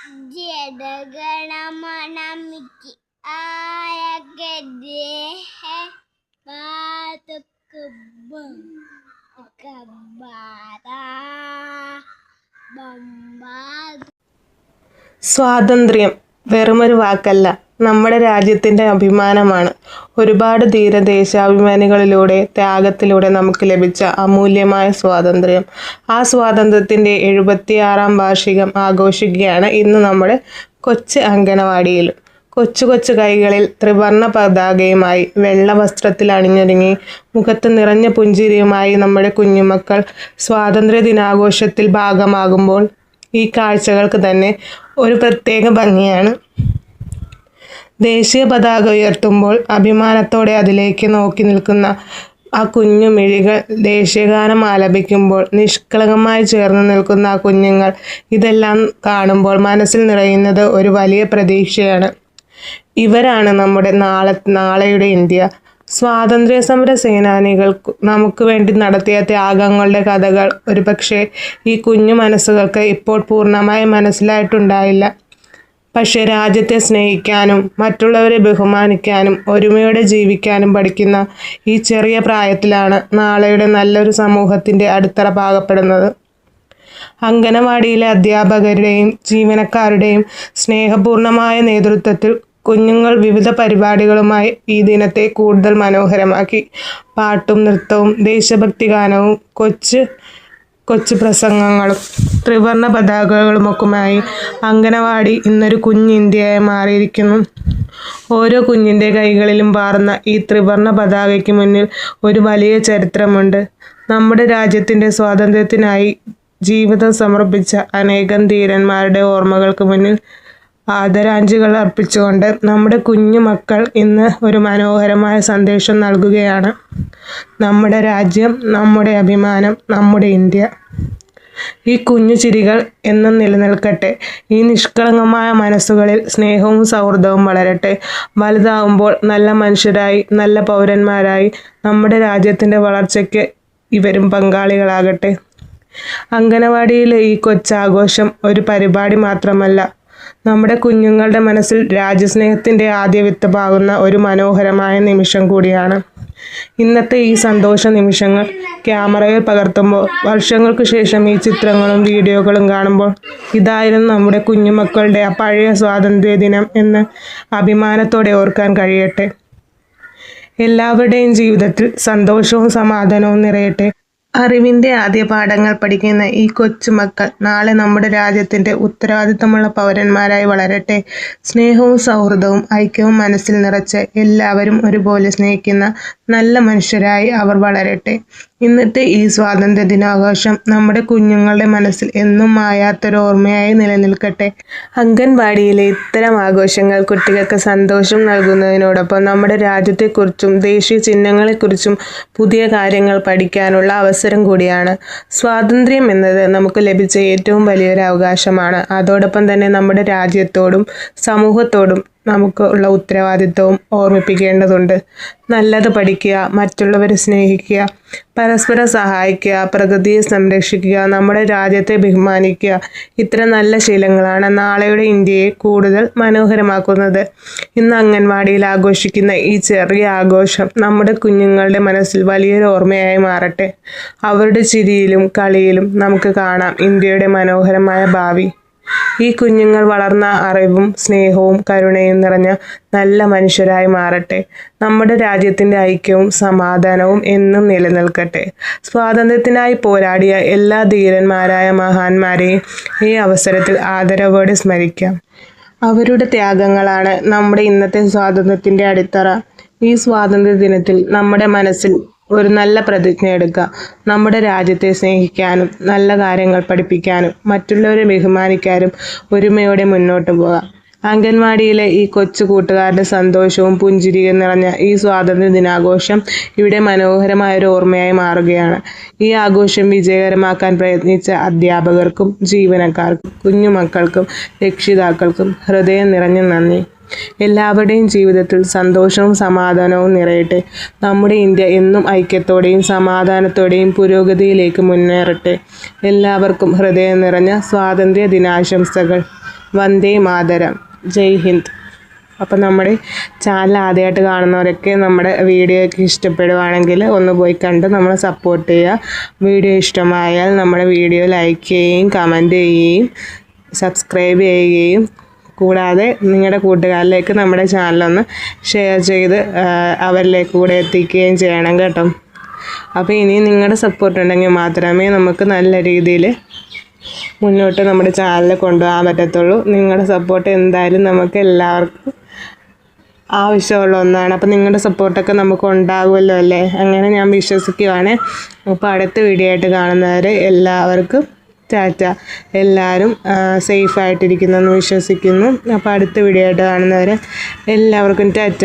जनगणमनमिति आयगदे സ്വാതന്ത്ര്യം വെറുമൊരു വാക്കല്ല, നമ്മുടെ രാജ്യത്തിൻ്റെ അഭിമാനമാണ്. ഒരുപാട് ധീര ദേശാഭിമാനികളിലൂടെ ത്യാഗത്തിലൂടെ നമുക്ക് ലഭിച്ച അമൂല്യമായ സ്വാതന്ത്ര്യം. ആ സ്വാതന്ത്ര്യത്തിൻ്റെ 76ാം വാർഷികം ആഘോഷിക്കുകയാണ് ഇന്ന് നമ്മുടെ കൊച്ചു അങ്കണവാടിയിലും. കൊച്ചു കൊച്ചു കൈകളിൽ ത്രിവർണ്ണ പതാകയുമായി വെള്ള വസ്ത്രത്തിൽ അണിഞ്ഞൊരുങ്ങി മുഖത്ത് നിറഞ്ഞ പുഞ്ചിരിയുമായി നമ്മുടെ കുഞ്ഞുമക്കൾ സ്വാതന്ത്ര്യ ദിനാഘോഷത്തിൽ ഭാഗമാകുമ്പോൾ ഈ കാഴ്ചകൾക്ക് തന്നെ ഒരു പ്രത്യേക ഭംഗിയാണ്. ദേശീയ പതാക ഉയർത്തുമ്പോൾ അഭിമാനത്തോടെ അതിലേക്ക് നോക്കി നിൽക്കുന്ന ആ കുഞ്ഞു മിഴികൾ, ദേശീയഗാനം ആലപിക്കുമ്പോൾ നിഷ്കളങ്കമായി ചേർന്ന് നിൽക്കുന്ന ആ കുഞ്ഞുങ്ങൾ, ഇതെല്ലാം കാണുമ്പോൾ മനസ്സിൽ നിറയുന്നത് ഒരു വലിയ പ്രതീക്ഷയാണ്. ഇവരാണ് നമ്മുടെ നാളെയുടെ ഇന്ത്യ. സ്വാതന്ത്ര്യ സമര സേനാനികൾ നമുക്ക് വേണ്ടി നടത്തിയ ത്യാഗങ്ങളുടെ കഥകൾ ഒരുപക്ഷെ ഈ കുഞ്ഞു മനസ്സുകൾക്ക് ഇപ്പോൾ പൂർണ്ണമായി മനസ്സിലായിട്ടുണ്ടായില്ല. പക്ഷേ രാജ്യത്തെ സ്നേഹിക്കാനും മറ്റുള്ളവരെ ബഹുമാനിക്കാനും ഒരുമയോടെ ജീവിക്കാനും പഠിക്കുന്ന ഈ ചെറിയ പ്രായത്തിലാണ് നാളെയുടെ നല്ലൊരു സമൂഹത്തിൻ്റെ അടിത്തറ പാകപ്പെടുന്നത്. അങ്കണവാടിയിലെ അധ്യാപകരുടെയും ജീവനക്കാരുടെയും സ്നേഹപൂർണമായ നേതൃത്വത്തിൽ കുഞ്ഞുങ്ങൾ വിവിധ പരിപാടികളുമായി ഈ ദിനത്തെ കൂടുതൽ മനോഹരമാക്കി. പാട്ടും നൃത്തവും ദേശഭക്തി ഗാനവും കൊച്ചു പ്രസംഗങ്ങളും ത്രിവർണ്ണ പതാകകളുമൊക്കെയായി അങ്കണവാടി ഇന്നൊരു കുഞ്ഞിന്ത്യയായി മാറിയിരിക്കുന്നു. ഓരോ കുഞ്ഞിൻ്റെ കൈകളിലും പാറുന്ന ഈ ത്രിവർണ്ണ പതാകയ്ക്ക് മുന്നിൽ ഒരു വലിയ ചരിത്രമുണ്ട്. നമ്മുടെ രാജ്യത്തിൻ്റെ സ്വാതന്ത്ര്യത്തിനായി ജീവിതം സമർപ്പിച്ച അനേകം ധീരന്മാരുടെ ഓർമ്മകൾക്ക് മുന്നിൽ ആദരാഞ്ജലികൾ അർപ്പിച്ചുകൊണ്ട് നമ്മുടെ കുഞ്ഞു മക്കൾ ഇന്ന് ഒരു മനോഹരമായ സന്ദേശം നൽകുകയാണ്. നമ്മുടെ രാജ്യം, നമ്മുടെ അഭിമാനം, നമ്മുടെ ഇന്ത്യ. ഈ കുഞ്ഞു ചിരികൾ എന്നും നിലനിൽക്കട്ടെ. ഈ നിഷ്കളങ്കമായ മനസ്സുകളിൽ സ്നേഹവും സൗഹൃദവും വളരട്ടെ. വലുതാവുമ്പോൾ നല്ല മനുഷ്യരായി, നല്ല പൗരന്മാരായി നമ്മുടെ രാജ്യത്തിൻ്റെ വളർച്ചയ്ക്ക് ഇവരും പങ്കാളികളാകട്ടെ. അങ്കണവാടിയിലെ ഈ കൊച്ചാഘോഷം ഒരു പരിപാടി മാത്രമല്ല, നമ്മുടെ കുഞ്ഞുങ്ങളുടെ മനസ്സിൽ രാജ്യസ്നേഹത്തിൻ്റെ ആദ്യ വിത്ത് പാകുന്ന ഒരു മനോഹരമായ നിമിഷം കൂടിയാണ്. ഇന്നത്തെ ഈ സന്തോഷ നിമിഷങ്ങൾ ക്യാമറയിൽ പകർത്തുമ്പോൾ വർഷങ്ങൾക്ക് ശേഷം ഈ ചിത്രങ്ങളും വീഡിയോകളും കാണുമ്പോൾ ഇതായിരുന്നു നമ്മുടെ കുഞ്ഞുമക്കളുടെ ആ പഴയ സ്വാതന്ത്ര്യ ദിനം എന്ന് അഭിമാനത്തോടെ ഓർക്കാൻ കഴിയട്ടെ. എല്ലാവരുടെയും ജീവിതത്തിൽ സന്തോഷവും സമാധാനവും നിറയട്ടെ. അറിവിൻ്റെ ആദ്യ പാഠങ്ങൾ പഠിക്കുന്ന ഈ കൊച്ചുമക്കൾ നാളെ നമ്മുടെ രാജ്യത്തിൻ്റെ ഉത്തരവാദിത്തമുള്ള പൗരന്മാരായി വളരട്ടെ. സ്നേഹവും സൗഹൃദവും ഐക്യവും മനസ്സിൽ നിറച്ച് എല്ലാവരും ഒരുപോലെ സ്നേഹിക്കുന്ന നല്ല മനുഷ്യരായി അവർ വളരട്ടെ. ഇന്നത്തെ ഈ സ്വാതന്ത്ര്യ ദിനാഘോഷം നമ്മുടെ കുഞ്ഞുങ്ങളുടെ മനസ്സിൽ എന്നും മായാത്തൊരു ഓർമ്മയായി നിലനിൽക്കട്ടെ. അംഗൻവാടിയിലെ ഇത്തരം ആഘോഷങ്ങൾ കുട്ടികൾക്ക് സന്തോഷം നൽകുന്നതിനോടൊപ്പം നമ്മുടെ രാജ്യത്തെക്കുറിച്ചും ദേശീയ ചിഹ്നങ്ങളെക്കുറിച്ചും പുതിയ കാര്യങ്ങൾ പഠിക്കാനുള്ള അവസരം കൂടിയാണ്. സ്വാതന്ത്ര്യം എന്നത് നമുക്ക് ലഭിച്ച ഏറ്റവും വലിയൊരു അവകാശമാണ്. അതോടൊപ്പം തന്നെ നമ്മുടെ രാജ്യത്തോടും സമൂഹത്തോടും നമുക്ക് ഉള്ള ഉത്തരവാദിത്വവും ഓർമ്മിപ്പിക്കേണ്ടതുണ്ട്. നല്ലത് പഠിക്കുക, മറ്റുള്ളവരെ സ്നേഹിക്കുക, പരസ്പരം സഹായിക്കുക, പ്രകൃതിയെ സംരക്ഷിക്കുക, നമ്മുടെ രാജ്യത്തെ ബഹുമാനിക്കുക. ഇത്തരം നല്ല ശീലങ്ങളാണ് നാളെയുടെ ഇന്ത്യയെ കൂടുതൽ മനോഹരമാക്കുന്നത്. ഇന്ന് അംഗൻവാടിയിൽ ആഘോഷിക്കുന്ന ഈ ചെറിയ ആഘോഷം നമ്മുടെ കുഞ്ഞുങ്ങളുടെ മനസ്സിൽ വലിയൊരു ഓർമ്മയായി മാറട്ടെ. അവരുടെ ചിരിയിലും കളിയിലും നമുക്ക് കാണാം ഇന്ത്യയുടെ മനോഹരമായ ഭാവി. ഈ കുഞ്ഞുങ്ങൾ വളർന്ന അറിവും സ്നേഹവും കരുണയും നിറഞ്ഞ നല്ല മനുഷ്യരായി മാറട്ടെ. നമ്മുടെ രാജ്യത്തിൻ്റെ ഐക്യവും സമാധാനവും എന്നും നിലനിൽക്കട്ടെ. സ്വാതന്ത്ര്യത്തിനായി പോരാടിയ എല്ലാ ധീരന്മാരായ മഹാന്മാരെയും ഈ അവസരത്തിൽ ആദരവോടെ സ്മരിക്കാം. അവരുടെ ത്യാഗങ്ങളാണ് നമ്മുടെ ഇന്നത്തെ സ്വാതന്ത്ര്യത്തിൻ്റെ അടിത്തറ. ഈ സ്വാതന്ത്ര്യ ദിനത്തിൽ നമ്മുടെ മനസ്സിൽ ഒരു നല്ല പ്രതിജ്ഞ എടുക്കുക. നമ്മുടെ രാജ്യത്തെ സ്നേഹിക്കാനും നല്ല കാര്യങ്ങൾ പഠിപ്പിക്കാനും മറ്റുള്ളവരെ ബഹുമാനിക്കാനും ഒരുമയോടെ മുന്നോട്ട് പോകാം. അംഗൻവാടിയിലെ ഈ കൊച്ചു കൂട്ടുകാരുടെ സന്തോഷവും പുഞ്ചിരിയും നിറഞ്ഞ ഈ സ്വാതന്ത്ര്യ ദിനാഘോഷം ഇവിടെ മനോഹരമായൊരു ഓർമ്മയായി മാറുകയാണ്. ഈ ആഘോഷം വിജയകരമാക്കാൻ പ്രയത്നിച്ച അധ്യാപകർക്കും ജീവനക്കാർക്കും കുഞ്ഞുമക്കൾക്കും രക്ഷിതാക്കൾക്കും ഹൃദയം നിറഞ്ഞ നന്ദി. എല്ലാവരുടെയും ജീവിതത്തിൽ സന്തോഷവും സമാധാനവും നിറയട്ടെ. നമ്മുടെ ഇന്ത്യ എന്നും ഐക്യത്തോടെയും സമാധാനത്തോടെയും പുരോഗതിയിലേക്ക് മുന്നേറട്ടെ. എല്ലാവർക്കും ഹൃദയം നിറഞ്ഞ സ്വാതന്ത്ര്യ ദിനാശംസകൾ. വന്ദേ മാതരം. ജയ് ഹിന്ദ്. അപ്പോൾ നമ്മുടെ ചാനൽ ആദ്യമായിട്ട് കാണുന്നവരൊക്കെ നമ്മുടെ വീഡിയോയൊക്കെ ഇഷ്ടപ്പെടുവാണെങ്കിൽ ഒന്ന് പോയി കണ്ട് നമ്മളെ സപ്പോർട്ട് ചെയ്യുക. വീഡിയോ ഇഷ്ടമായാൽ നമ്മുടെ വീഡിയോ ലൈക്ക് ചെയ്യുകയും കമൻറ്റ് ചെയ്യുകയും സബ്സ്ക്രൈബ് ചെയ്യുകയും കൂടാതെ നിങ്ങളുടെ കൂട്ടുകാരിലേക്ക് നമ്മുടെ ചാനലൊന്ന് ഷെയർ ചെയ്ത് അവരിലേക്ക് കൂടെ എത്തിക്കുകയും ചെയ്യണം കേട്ടോ. അപ്പോൾ ഇനി നിങ്ങളുടെ സപ്പോർട്ട് ഉണ്ടെങ്കിൽ മാത്രമേ നമുക്ക് നല്ല രീതിയിൽ മുന്നോട്ട് നമ്മുടെ ചാനൽ കൊണ്ടുപോകാൻ പറ്റത്തുള്ളൂ. നിങ്ങളുടെ സപ്പോർട്ട് എന്തായാലും നമുക്ക് എല്ലാവർക്കും ആവശ്യമുള്ള ഒന്നാണ്. അപ്പോൾ നിങ്ങളുടെ സപ്പോർട്ടൊക്കെ നമുക്ക് ഉണ്ടാകുമല്ലോ അല്ലേ? അങ്ങനെ ഞാൻ വിശ്വസിക്കുവാണ്. അപ്പോൾ അടുത്ത വീഡിയോ ആയിട്ട് കാണുന്നവരെ എല്ലാവർക്കും ടാറ്റ. എല്ലാവരും സേഫായിട്ടിരിക്കുന്നെന്ന് വിശ്വസിക്കുന്നു. അപ്പോൾ അടുത്ത വീഡിയോ ആയിട്ട് കാണുന്നവരെ എല്ലാവർക്കും ടാറ്റ.